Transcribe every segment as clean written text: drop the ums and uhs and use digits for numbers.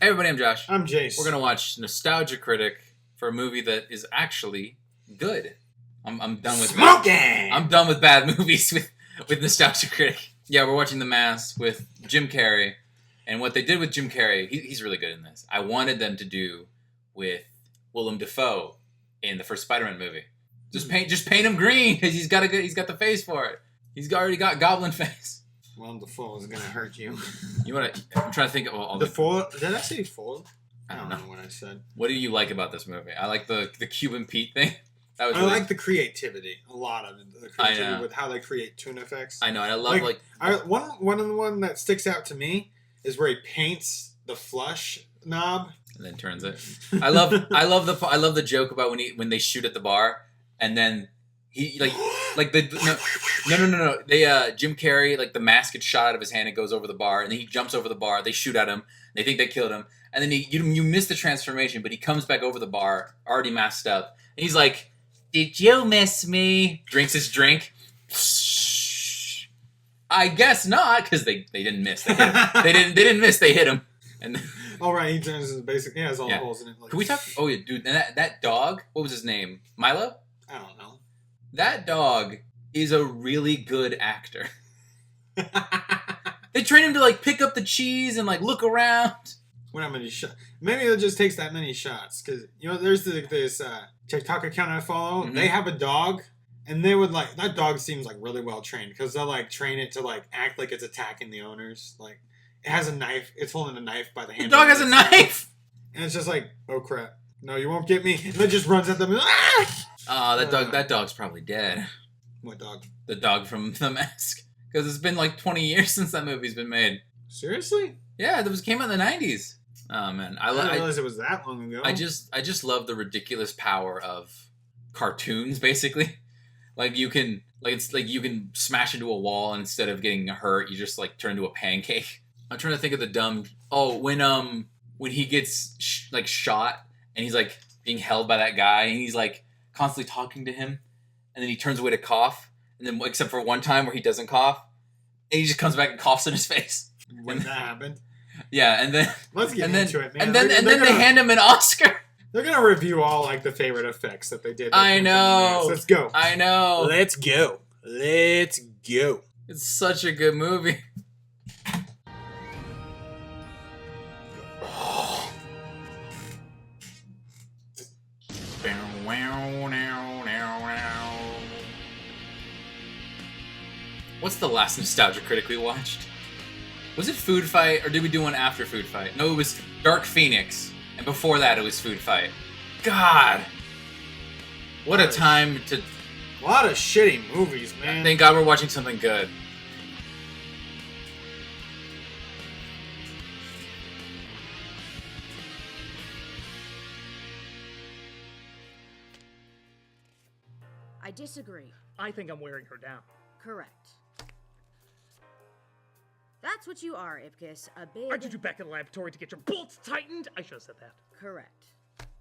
Hey everybody, I'm Josh. I'm Jace. We're gonna watch Nostalgia Critic for a movie that is actually good. I'm done with I'm done with bad movies with Nostalgia Critic. Yeah, we're watching The Mask with Jim Carrey, and what they did with Jim Carrey, he's really good in this. I wanted them to do with Willem Dafoe in the first Spider-Man movie. Just paint him green because he's got the face for it. Already got goblin face. Well, the fool is gonna hurt you. I'm trying to think of all the fool. Did I say fool? I don't know what I said. What do you like about this movie? I like the Cuban Pete thing. I like the creativity. A lot of it. The creativity with how they create tune effects. I know, and I love one that sticks out to me is where he paints the flush knob and then turns it. I love the joke about when they shoot at the bar and then he no. They Jim Carrey, like the mask gets shot out of his hand and goes over the bar, and then he jumps over the bar. They shoot at him. They think they killed him, and then you miss the transformation, but he comes back over the bar, already masked up, and he's like, "Did you miss me?" Drinks his drink. I guess not, because they didn't miss. They hit him. They didn't miss. They hit him. And all right, he turns his basic. He has all the holes in it. Like, can we talk? Oh yeah, dude. And that dog. What was his name? Milo. I don't know. That dog is a really good actor. They train him to like pick up the cheese and like look around. How many shots? Maybe it just takes that many shots because there's this TikTok account I follow. Mm-hmm. They have a dog, and they would that dog seems like really well trained because they'll like train it to like act like it's attacking the owners. Like it has a knife. It's holding a knife by the handle. The dog has a knife, and it's just like, oh crap! No, you won't get me. And it just runs at them. Ah! Oh, that dog's probably dead. What dog? The dog from The Mask. Because it's been like 20 years since that movie's been made. Seriously? Yeah, it came out in the 90s. Oh man, I didn't realize it was that long ago. I just love the ridiculous power of cartoons. Basically, you can smash into a wall, and instead of getting hurt, you just like turn into a pancake. I'm trying to think of the dumb. Oh, when he gets shot and he's like being held by that guy, and he's like constantly talking to him, and then he turns away to cough, and then except for one time where he doesn't cough, and he just comes back and coughs in his face. When that happened. Yeah, and then let's get into it, man. And then they hand him an Oscar. They're gonna review all like the favorite effects that they did. I know. Let's go. I know. Let's go. Let's go. It's such a good movie. What's the last Nostalgia Critic we watched? Was it Food Fight, or did we do one after Food Fight? No, it was Dark Phoenix, and before that it was Food Fight. God! What a time to... A lot of shitty movies, man. Thank God we're watching something good. I disagree. I think I'm wearing her down. Correct. That's what you are, Ipkiss. A big... Aren't you back in the laboratory to get your bolts tightened? I should have said that. Correct.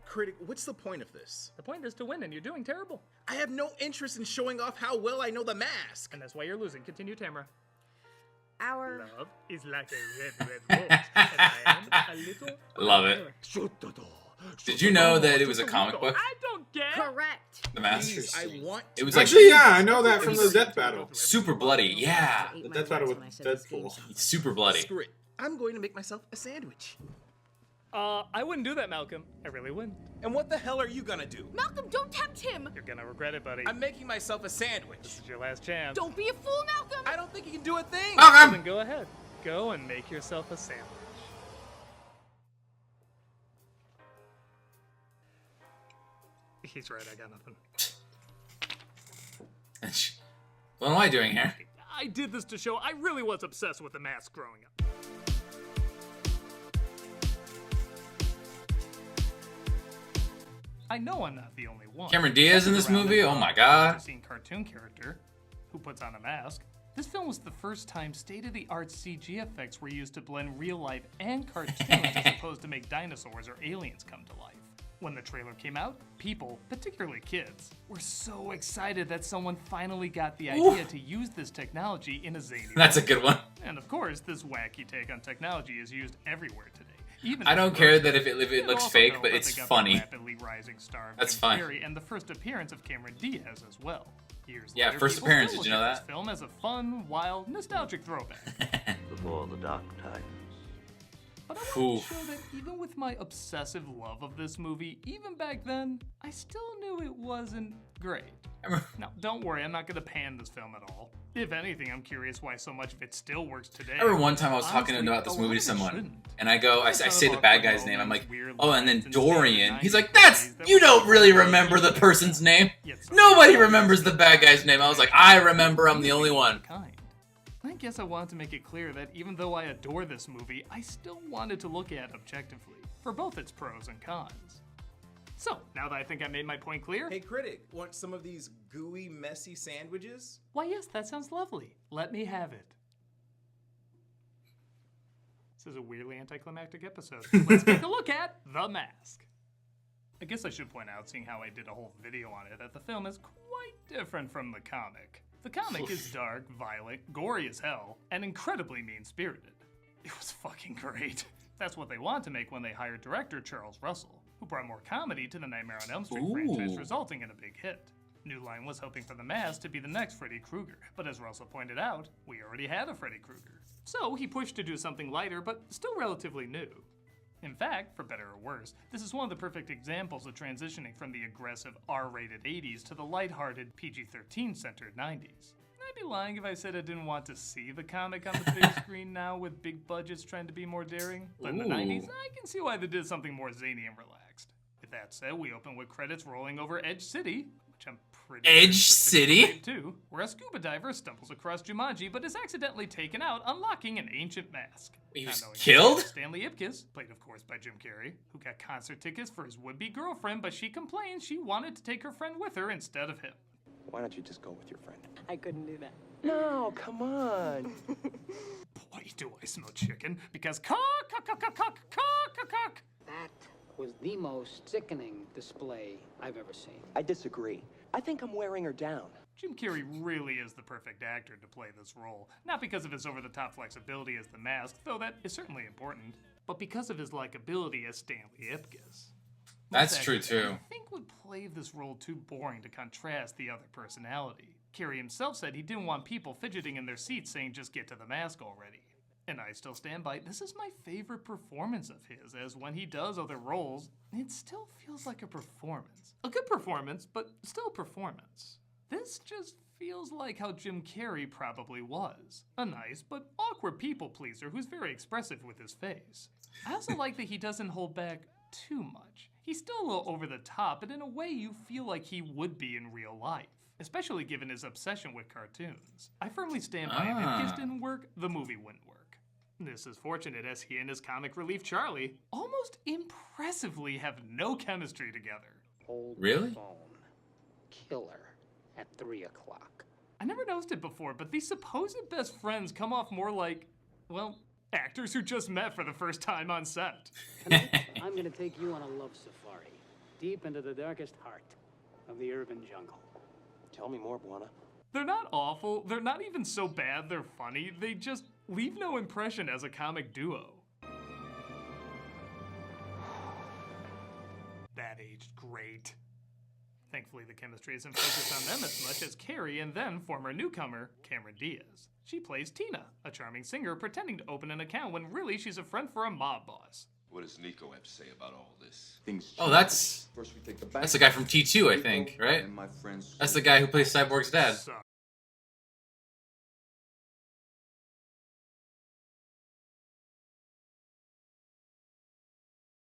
Critic, what's the point of this? The point is to win, and you're doing terrible. I have no interest in showing off how well I know the mask. And that's why you're losing. Continue, Tamara. Our... Love is like a red bolt, and I am a little... Love it. Shoot the door. Did you know that it was a comic book? I don't get. Correct. The Mask. Please, I want. It was actually, yeah, I know that from the death battle. Super bloody, yeah. The death battle with Deadpool. It's super bloody. Screw it. I'm going to make myself a sandwich. I wouldn't do that, Malcolm. I really wouldn't. And what the hell are you gonna do? Malcolm, don't tempt him! You're gonna regret it, buddy. I'm making myself a sandwich. This is your last chance. Don't be a fool, Malcolm! I don't think you can do a thing. Then go ahead. Go and make yourself a sandwich. He's right, I got nothing. What am I doing here? I did this to show I really was obsessed with the mask growing up. I know I'm not the only one. Cameron Diaz in this movie? Oh my god. Seen cartoon character who puts on a mask. This film was the first time state-of-the-art CG effects were used to blend real life and cartoons as opposed to make dinosaurs or aliens come to life. When the trailer came out, people, particularly kids, were so excited that someone finally got the idea to use this technology in a zany way. That's a good one. And of course, this wacky take on technology is used everywhere today. Even I its don't care version. that if it You'll looks also fake, know but that it's they got the funny. rapidly rising star of That's Jim fine. Carrey and the first appearance of Cameron Diaz as well. Years Yeah, later, first people appearance, still did look you know at that? This film as a fun, wild, nostalgic throwback. Before the dark times. But I want Oof. to show that even with my obsessive love of this movie, even back then, I still knew it wasn't great. Now, don't worry, I'm not going to pan this film at all. If anything, I'm curious why so much of it still works today. I remember one time I was talking Honestly, about this a movie lot to of it someone, shouldn't. and I say the bad guy's name. I'm like, Weird oh, and then lines and Dorian. standard He's 90s like, that's movies that you were don't really so remember the person's name. Yet so Nobody many remembers the bad guy's name. I was like, I remember. I'm the only one. kind. I guess I wanted to make it clear that even though I adore this movie, I still wanted to look at it objectively, for both its pros and cons. So, now that I think I made my point clear, Hey, Critic, want some of these gooey, messy sandwiches? why yes, that sounds lovely. Let me have it. This is a weirdly anticlimactic episode. Let's take a look at The Mask. I guess I should point out, seeing how I did a whole video on it, that the film is quite different from the comic. The comic is dark, violent, gory as hell, and incredibly mean-spirited. It was fucking great. That's what they wanted to make when they hired director Charles Russell, who brought more comedy to the Nightmare on Elm Street franchise, resulting in a big hit. New Line was hoping for The Mask to be the next Freddy Krueger, but as Russell pointed out, we already had a Freddy Krueger. So he pushed to do something lighter, but still relatively new. In fact, for better or worse, this is one of the perfect examples of transitioning from the aggressive R-rated 80s to the lighthearted PG-13 centered 90s. I'd be lying if I said I didn't want to see the comic on the big screen now with big budgets trying to be more daring. But in the 90s, I can see why they did something more zany and relaxed. With that said, we open with credits rolling over Edge City, which I'm pretty sure Edge is the City? name too, where a scuba diver stumbles across Jumanji but is accidentally taken out, unlocking an ancient mask. He Not was knowing killed? this, Stanley Ipkiss, played of course by Jim Carrey, who got concert tickets for his would-be girlfriend, but she complained she wanted to take her friend with her instead of him. Why don't you just go with your friend? I couldn't do that. No, come on. Boy, do I smell chicken, because cock. That was the most sickening display I've ever seen. I disagree. I think I'm wearing her down. Jim Carrey really is the perfect actor to play this role, not because of his over-the-top flexibility as the Mask, though that is certainly important, but because of his likability as Stanley Ipkiss. That's Most true, actors, too. I think would play this role too boring to contrast the other personality. Carrey himself said he didn't want people fidgeting in their seats saying just get to the mask already. And I still stand by, this is my favorite performance of his, as when he does other roles, it still feels like a performance. A good performance, but still a performance. This just feels like how Jim Carrey probably was. A nice but awkward people pleaser who's very expressive with his face. I also like that he doesn't hold back too much. He's still a little over the top, but in a way you feel like he would be in real life, especially given his obsession with cartoons. I firmly stand by it. If this didn't work, the movie wouldn't work. This is fortunate as he and his comic relief Charlie almost impressively have no chemistry together. Hold Really? the phone. Killer at 3 o'clock. I never noticed it before, but these supposed best friends come off more like, well, actors who just met for the first time on set. Tonight, I'm gonna take you on a love safari, deep into the darkest heart of the urban jungle. Tell me more, Buana. They're not awful, they're not even so bad they're funny, they just leave no impression as a comic duo. That aged great. Thankfully, the chemistry isn't focused on them as much as Carrey and then former newcomer, Cameron Diaz. She plays Tina, a charming singer pretending to open an account when really she's a friend for a mob boss. What does Nico have to say about all this? Things Oh, that's First we take the back. the guy from T2, I think, right? And my friends. That's the guy who plays Cyborg's dad.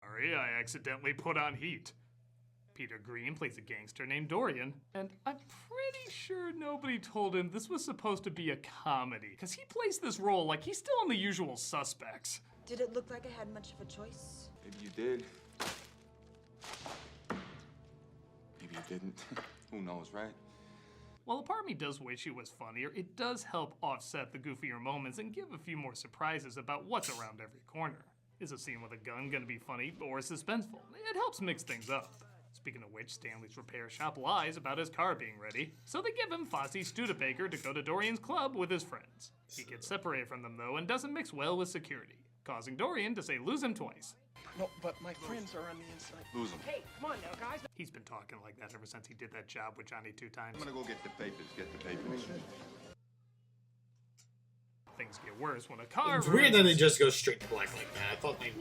Sorry, I accidentally put on heat. Peter Green plays a gangster named Dorian, and I'm pretty sure nobody told him this was supposed to be a comedy, because he plays this role like he's still in The Usual Suspects. Did it look like I had much of a choice? Maybe you did. Maybe you didn't. Who knows, right? While a part of me does wish he was funnier, it does help offset the goofier moments and give a few more surprises about what's around every corner. Is a scene with a gun gonna be funny or suspenseful? It helps mix things up. Speaking of which, Stanley's repair shop lies about his car being ready, so they give him Fosse Studebaker to go to Dorian's club with his friends. He gets separated from them though and doesn't mix well with security, causing Dorian to say lose him twice. No, but my friends are on the inside. Lose them. Hey, come on now, guys. He's been talking like that ever since he did that job with Johnny 2 times. I'm gonna go get the papers. Things get worse when a car It's weird that they just go straight to black like that. I thought they.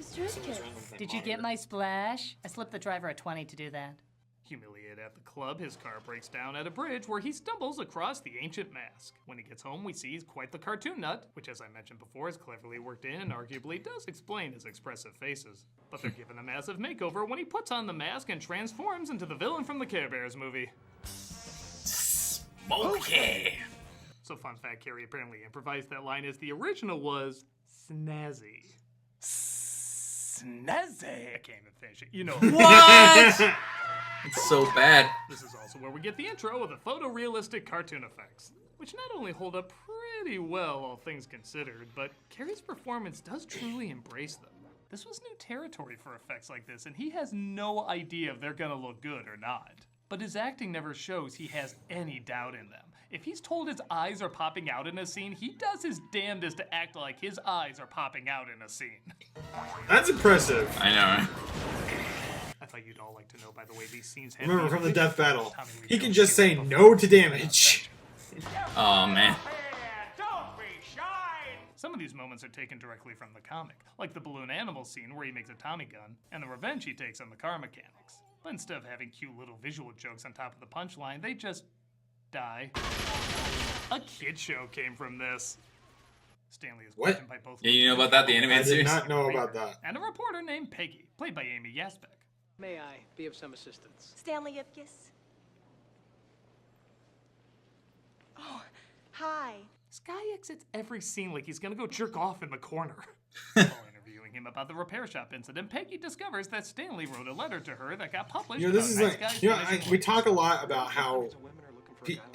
Did you get my splash? I slipped the driver a 20 to do that. Humiliated at the club, his car breaks down at a bridge where he stumbles across the ancient mask. When he gets home, we see he's quite the cartoon nut, which, as I mentioned before, is cleverly worked in and arguably does explain his expressive faces. But they're given a massive makeover when he puts on the mask and transforms into the villain from the Care Bears movie. Smokey! So fun fact, Carrey apparently improvised that line as the original was snazzy. Snazzy! I can't even finish it. You know What? It's so bad. This is also where we get the intro of the photorealistic cartoon effects, which not only hold up pretty well, all things considered, but Carrey's performance does truly embrace them. This was new territory for effects like this, and he has no idea if they're gonna look good or not. But his acting never shows he has any doubt in them. If he's told his eyes are popping out in a scene, he does his damnedest to act like his eyes are popping out in a scene. That's impressive. I know, right? I thought you'd all like to know, by the way, these scenes have... Remember from the death battle, he can just say no to damage. Oh, man. Some of these moments are taken directly from the comic, like the balloon animal scene where he makes a Tommy gun, and the revenge he takes on the car mechanics. But instead of having cute little visual jokes on top of the punchline, they just die. A kid show came from this. Stanley is questioned by both... Yeah, you know about that, the animated series? I did not know about that. And a reporter named Peggy, played by Amy Yasbeck. May I be of some assistance? Stanley Ipkiss. Oh, hi. This guy exits every scene like he's gonna go jerk off in the corner. While interviewing him about the repair shop incident, Peggy discovers that Stanley wrote a letter to her that got published. You know, this is like, we talk a lot about how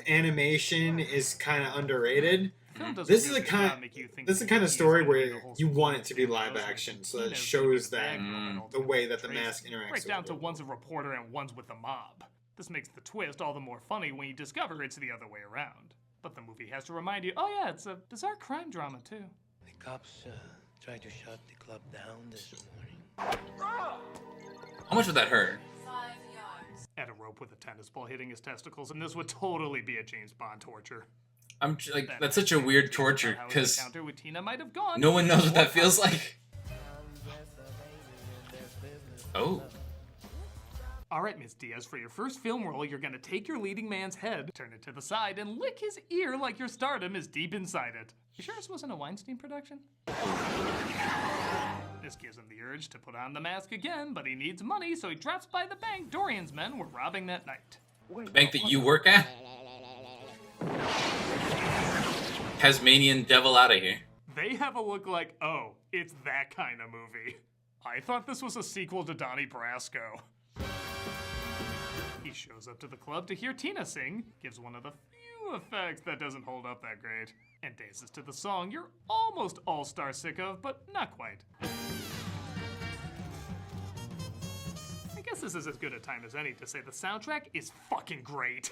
animation is kind of underrated. This is the kind of story where you want it to be live action, so it shows that the way that the mask interacts. Break down to one's a reporter and one's with the mob. This makes the twist all the more funny when you discover it's the other way around. But the movie has to remind you, oh yeah, it's a bizarre crime drama too. The cops tried to shut the club down this morning. How much would that hurt? 5 yards. Add a rope with a tennis ball hitting his testicles, and this would totally be a James Bond torture. I'm like, that's such a weird torture because no no one knows what that feels like. Oh. Alright, Miss Diaz, for your first film role, you're gonna take your leading man's head, turn it to the side, and lick his ear like your stardom is deep inside it. You sure this wasn't a Weinstein production? This gives him the urge to put on the mask again, but he needs money, so he drops by the bank Dorian's men were robbing that night. The bank that you work at? Tasmanian devil out of here. They have a look like, oh, it's that kind of movie. I thought this was a sequel to Donnie Brasco. He shows up to the club to hear Tina sing, gives one of the few effects that doesn't hold up that great, and dances to the song you're almost all-star sick of, but not quite. I guess this is as good a time as any to say the soundtrack is fucking great.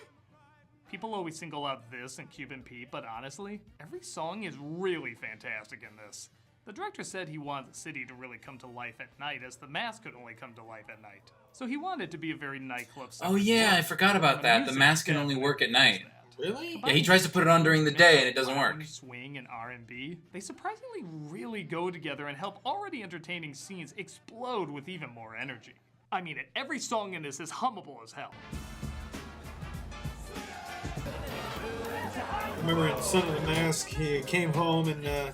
People always single out this and Cuban Pete, but honestly, every song is really fantastic in this. The director said he wanted the city to really come to life at night, as the mask could only come to life at night. So he wanted it to be a very nightclub song. Oh yeah, I forgot about that. The mask can only work at night. Really? Yeah, he tries to put it on during the day and it doesn't work. Swing and R&B, they surprisingly really go together and help already entertaining scenes explode with even more energy. I mean, every song in this is hummable as hell. Remember in Son of the Mask, he came home and the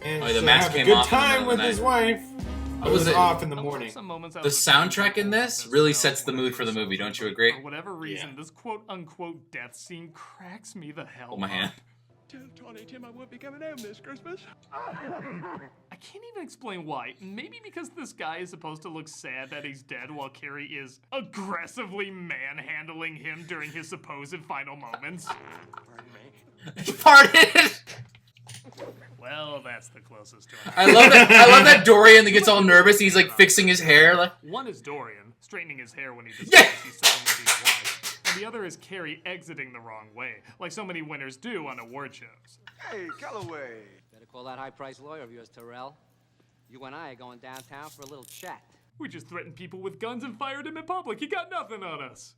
managed to mask have a came good off in the time middle with of the his night. wife. It was off in the morning. The soundtrack in this really sets the mood for the movie, don't you agree? For whatever reason, this quote-unquote death scene cracks me the hell Hold my hand. Tell Tony Tim I won't be coming home this Christmas. I can't even explain why. Maybe because this guy is supposed to look sad that he's dead while Carrey is aggressively manhandling him during his supposed final moments. Pardon me. Pardon? Well, that's the closest to it. I love that Dorian that gets all nervous. He's like fixing his hair. Like one is Dorian straightning his hair when he discovers he's suddenly being watched, and the other is Carrey exiting the wrong way, like so many winners do on award shows. Hey, Calloway. Better call that high-priced lawyer of yours, Terrell. You and I are going downtown for a little chat. We just threatened people with guns and fired him in public. He got nothing on us.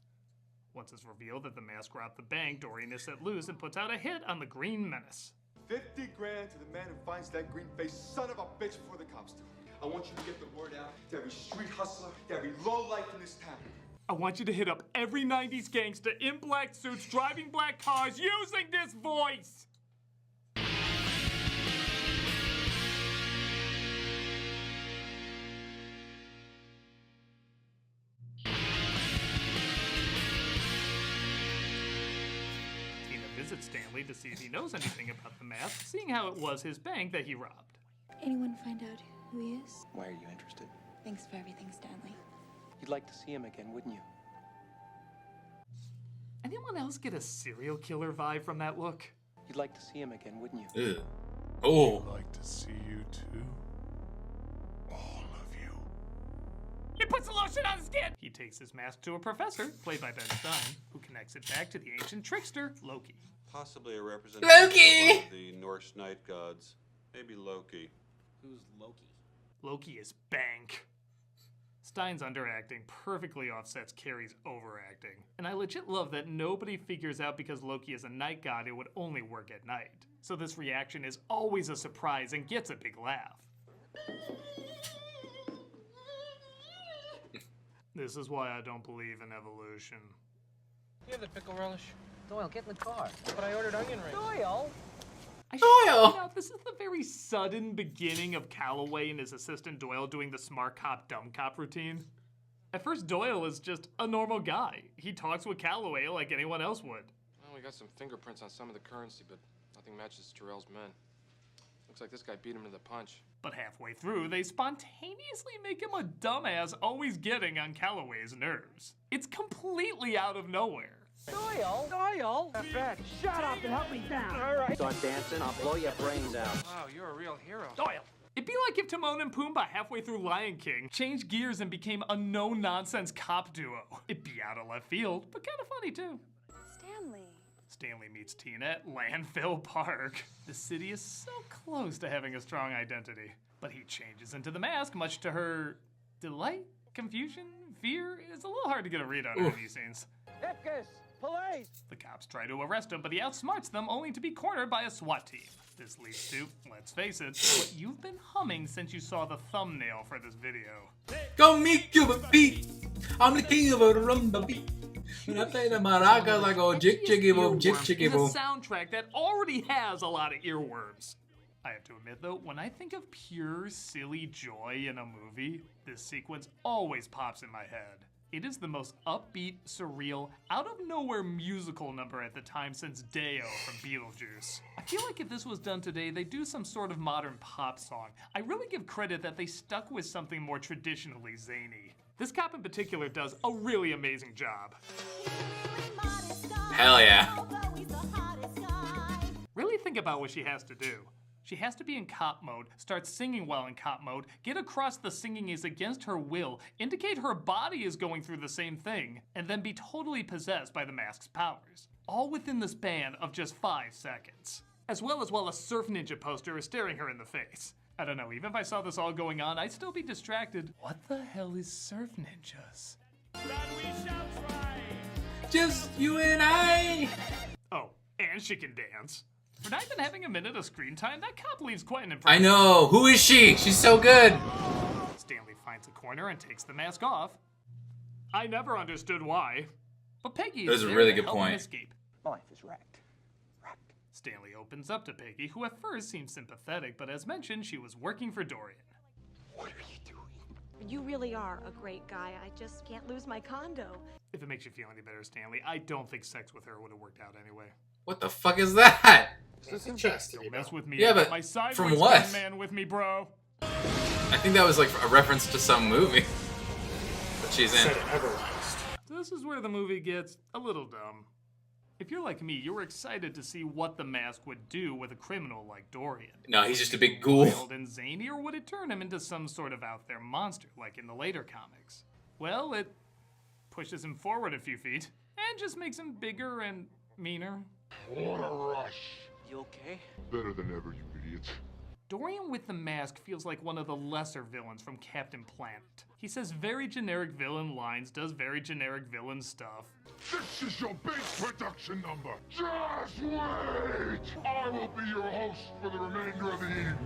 Once it's revealed that the mask robbed the bank, Dorian is set loose and puts out a hit on the Green Menace. 50 grand to the man who finds that green-faced son of a bitch before the cops do. I want you to get the word out to every street hustler, to every lowlife in this town. I want you to hit up every 90s gangster in black suits driving black cars using this voice. Tina visits Stanley to see if he knows anything about the mask, seeing how it was his bank that he robbed. Anyone find out who he is? Why are you interested? Thanks for everything, Stanley. You'd like to see him again, wouldn't you? Anyone else get a serial killer vibe from that look? You'd like to see him again, wouldn't you? Ew. Oh. I'd like to see you too. All of you. He puts the lotion on his skin! He takes his mask to a professor, played by Ben Stein, who connects it back to the ancient trickster, Loki. Possibly a representative Loki! of one of the Norse night gods. Maybe Loki. Who's Loki? Loki is bank. Stein's underacting perfectly offsets Carrey's overacting. And I legit love that nobody figures out because Loki is a night god it would only work at night. So this reaction is always a surprise and gets a big laugh. This is why I don't believe in evolution. You have the pickle relish? Doyle, get in the car. But I ordered onion rings. Doyle! I should point out, this is the very sudden beginning of Calloway and his assistant Doyle doing the smart cop, dumb cop routine. At first, Doyle is just a normal guy. He talks with Calloway like anyone else would. Well, we got some fingerprints on some of the currency, but nothing matches Terrell's men. Looks like this guy beat him to the punch. But halfway through, they spontaneously make him a dumbass always getting on Calloway's nerves. It's completely out of nowhere. Doyle! Doyle! Fred, shut up and help me down! All right. Start dancing, I'll blow your brains out. Wow, you're a real hero. Doyle! It'd be like if Timon and Pumbaa halfway through Lion King changed gears and became a no-nonsense cop duo. It'd be out of left field, but kind of funny too. Stanley. Stanley meets Tina at Landfill Park. The city is so close to having a strong identity. But he changes into the mask, much to her delight, confusion, fear. It's a little hard to get a read on her in these scenes. Ipkiss! Police! The cops try to arrest him, but he outsmarts them only to be cornered by a SWAT team. This leads to, let's face it, what you've been humming since you saw the thumbnail for this video. Go meet Cuban Pete. I'm the king of a rumba beat. When I play the maracas, I go jig jiggy boom, jig jiggy boom. It's a soundtrack that already has a lot of earworms. I have to admit though, when I think of pure silly joy in a movie, this sequence always pops in my head. It is the most upbeat, surreal, out-of-nowhere musical number at the time since Deo from Beetlejuice. I feel like if this was done today, they'd do some sort of modern pop song. I really give credit that they stuck with something more traditionally zany. This cop in particular does a really amazing job. Hell yeah. Really think about what she has to do. She has to be in cop mode, start singing while in cop mode, get across the singing is against her will, indicate her body is going through the same thing, and then be totally possessed by the mask's powers. All within the span of just 5 seconds. As well as while a Surf Ninja poster is staring her in the face. I don't know, even if I saw this all going on, I'd still be distracted. What the hell is Surf Ninjas? Just you and I. Oh, and she can dance. For not even having a minute of screen time, that cop leaves quite an impression. I know. Who is she? She's so good. Stanley finds a corner and takes the mask off. I never understood why. But Peggy is a there really to good help him point. escape. Life is wrecked. Stanley opens up to Peggy, who at first seems sympathetic, but as mentioned, she was working for Dorian. What are you doing? You really are a great guy. I just can't lose my condo. If it makes you feel any better, Stanley, I don't think sex with her would have worked out anyway. What the fuck is that? This is interesting. Don't mess with me. Yeah, I got but my sideways from what? man with me, bro. I think that was like a reference to some movie that she's in. Said it ever last. This is where the movie gets a little dumb. If you're like me, you were excited to see what the mask would do with a criminal like Dorian. No, he's just a big ghoul. Wild and zany, or would it turn him into some sort of out there monster like in the later comics? Well, it pushes him forward a few feet and just makes him bigger and meaner. What a rush. You okay? Better than ever, you idiots. Dorian with the mask feels like one of the lesser villains from Captain Planet. He says very generic villain lines, does very generic villain stuff. This is your big production number. Just wait! I will be your host for the remainder of the evening.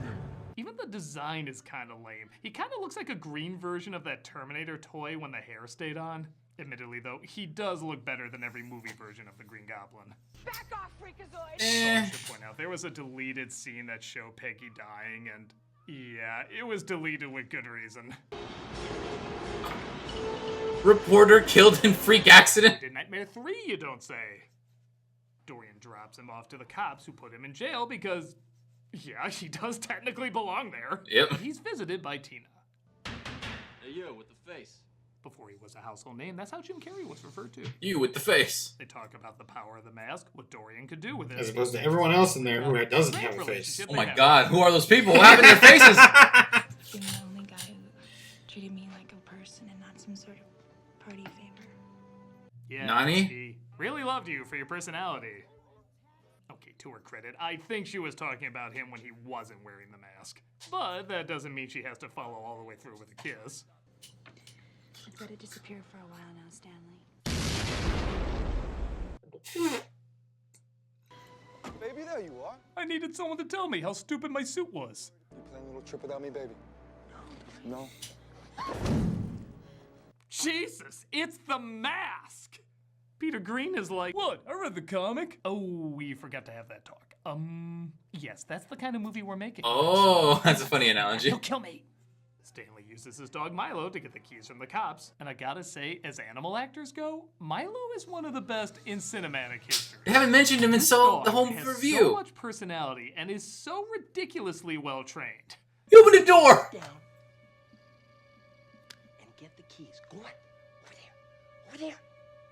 Even the design is kind of lame. He kind of looks like a green version of that Terminator toy when the hair stayed on. Admittedly, though, he does look better than every movie version of the Green Goblin. Back off, Freakazoid! I should point out, there was a deleted scene that showed Peggy dying, and yeah, it was deleted with good reason. Reporter killed in freak accident. Did Nightmare 3, you don't say. Dorian drops him off to the cops who put him in jail because, yeah, he does technically belong there. Yep. He's visited by Tina. Hey, you with the face. Before he was a household name, that's how Jim Carrey was referred to. You with the face. They talk about the power of the mask, what Dorian could do with it. As opposed to everyone else in there who doesn't have a face. Oh my god, who are those people? What happened to their faces? You're the only guy who treated me like a person and not some sort of party favor. Yeah, Nani? she really loved you for your personality. Okay, to her credit, I think she was talking about him when he wasn't wearing the mask. But that doesn't mean she has to follow all the way through with a kiss. I've got to disappear for a while now, Stanley. Baby, there you are. I needed someone to tell me how stupid my suit was. You playing a little trip without me, baby? No. Jesus, it's the mask! Peter Green is like, what? I read the comic. Oh, we forgot to have that talk. Yes, that's the kind of movie we're making. Oh, that's a funny analogy. Don't kill me. Stanley uses his dog Milo to get the keys from the cops, and I gotta say, as animal actors go, Milo is one of the best in cinematic history. They haven't mentioned him in This the dog whole has review. so much personality and is so ridiculously well trained. You open the door! Down. And get the keys. Go on. Over there. Over there.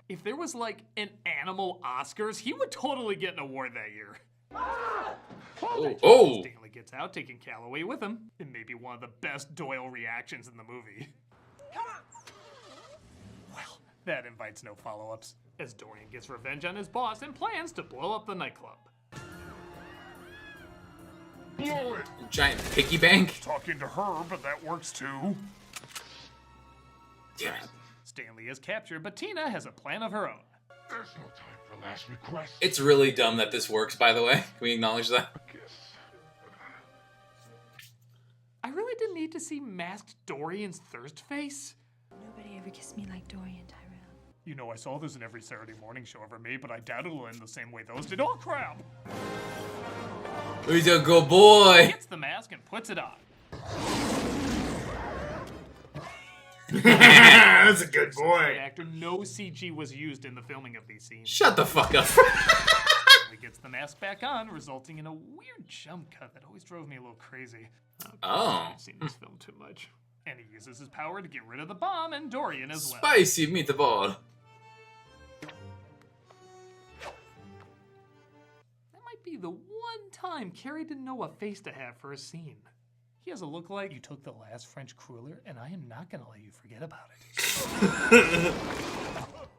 If there was like an animal Oscars, he would totally get an award that year. Oh. Stanley gets out, taking Calloway with him. It may be one of the best Doyle reactions in the movie. Well, that invites no follow-ups, as Dorian gets revenge on his boss and plans to blow up the nightclub. Blow it! Giant piggy bank? Talking to her, but that works too. Damn it. Stanley is captured, but Tina has a plan of her own. There's no time for last request. It's really dumb that this works, by the way. Can we acknowledge that? I really didn't need to see masked Dorian's thirst face. Nobody ever kissed me like Dorian, Tyrell. You know, I saw this in every Saturday morning show ever made, but I doubt it'll end the same way those did. Oh, crap! He's a good boy. He gets the mask and puts it on. That's a good boy. Actor, no CG was used in the filming of these scenes. Shut the fuck up. He gets the mask back on, resulting in a weird jump cut that always drove me a little crazy. Oh. I've seen this film too much. And he uses his power to get rid of the bomb and Dorian as well. Spicy meatball. That might be the one time Carrey didn't know what face to have for a scene. He has a look like, you took the last French cruller, and I am not gonna let you forget about it.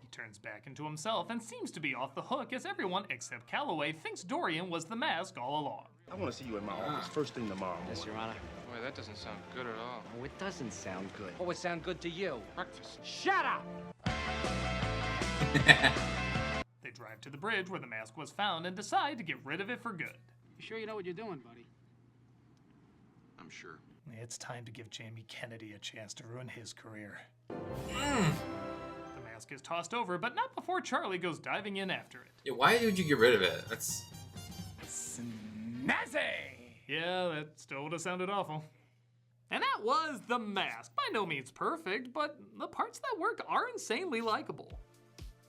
He turns back into himself and seems to be off the hook as everyone except Calloway thinks Dorian was the mask all along. I want to see you in my office first thing tomorrow. Yes, Your Honor. Boy, that doesn't sound good at all. Oh, it doesn't sound good. What would sound good to you? Breakfast. Shut up! They drive to the bridge where the mask was found and decide to get rid of it for good. You sure you know what you're doing, buddy? I'm sure. It's time to give Jamie Kennedy a chance to ruin his career. The mask is tossed over, but not before Charlie goes diving in after it. Yeah, why did you get rid of it? That's... Snazzy! Yeah, that still would have sounded awful. And that was The Mask. By no means perfect, but the parts that worked are insanely likable.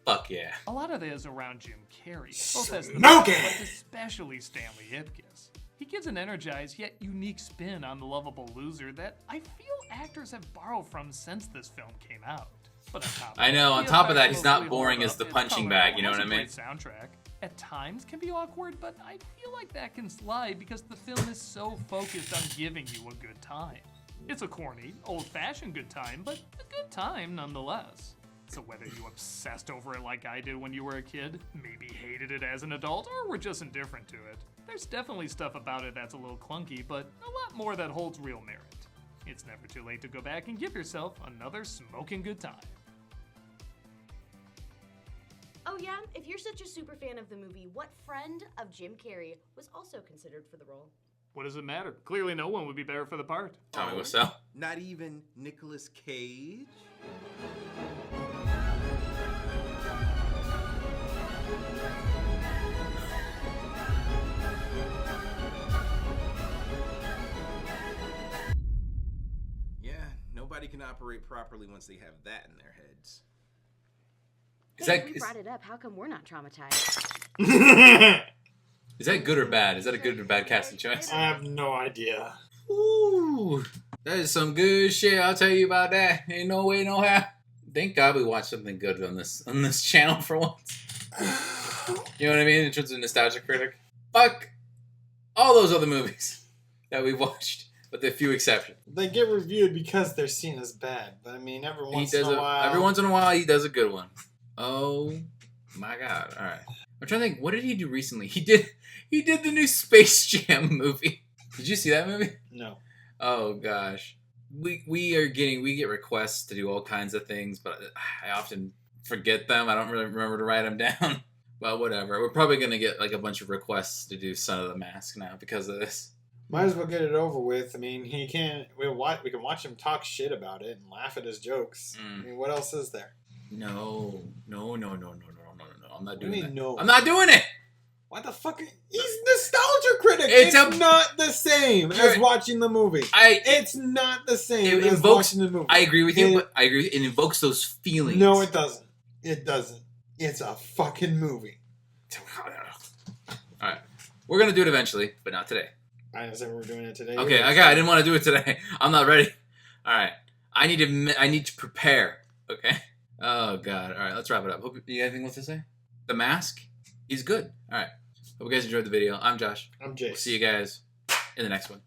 Fuck yeah. A lot of that is around Jim Carrey, both as the Smoke Mask, it! but especially Stanley Ipkiss. He gives an energized yet unique spin on the lovable loser that I feel actors have borrowed from since this film came out. But on top I know, on top of that, he's not mostly boring hold as the up. It's punching colorful, bag, you know has what I a mean? great soundtrack. At times can be awkward, but I feel like that can slide because the film is so focused on giving you a good time. It's a corny, old-fashioned good time, but a good time nonetheless. So whether you obsessed over it like I did when you were a kid, maybe hated it as an adult, or were just indifferent to it, there's definitely stuff about it that's a little clunky, but a lot more that holds real merit. It's never too late to go back and give yourself another smoking good time. Oh yeah? If you're such a super fan of the movie, what friend of Jim Carrey was also considered for the role? What does it matter? Clearly no one would be better for the part. Tommy Wiseau. Not even Nicolas Cage? Yeah, nobody can operate properly once they have that in their heads. Hey, we brought it up. How come we're not traumatized? Is that good or bad? Is that a good or bad casting choice? I have no idea. Ooh, that is some good shit. I'll tell you about that. Ain't no way, no how. Thank God we watched something good on this channel for once. You know what I mean? In terms of nostalgia critic. Fuck all those other movies that we've watched, with a few exceptions. They get reviewed because they're seen as bad. But I mean, every once in a while he does a good one. Oh my God! All right, I'm trying to think. What did he do recently? He did the new Space Jam movie. Did you see that movie? No. Oh gosh, we get requests to do all kinds of things, but I often forget them. I don't really remember to write them down. Well, whatever. We're probably gonna get like a bunch of requests to do Son of the Mask now because of this. Might as well get it over with. I mean, we can watch him talk shit about it and laugh at his jokes. I mean, what else is there? No. I'm not doing that. No. I'm not doing it. What the fuck? He's nostalgia critic. It's not the same as watching the movie. It's not the same as watching the movie. I agree with you, but I agree. It invokes those feelings. No, it doesn't. It doesn't. It's a fucking movie. All right, we're gonna do it eventually, but not today. I didn't say we were doing it today. Okay, I didn't want to do it today. I'm not ready. All right, I need to prepare. Okay. Oh God. All right, let's wrap it up. Hope you got anything else to say? The Mask, he's good. All right. Hope you guys enjoyed the video. I'm Josh. I'm Jay. We'll see you guys in the next one.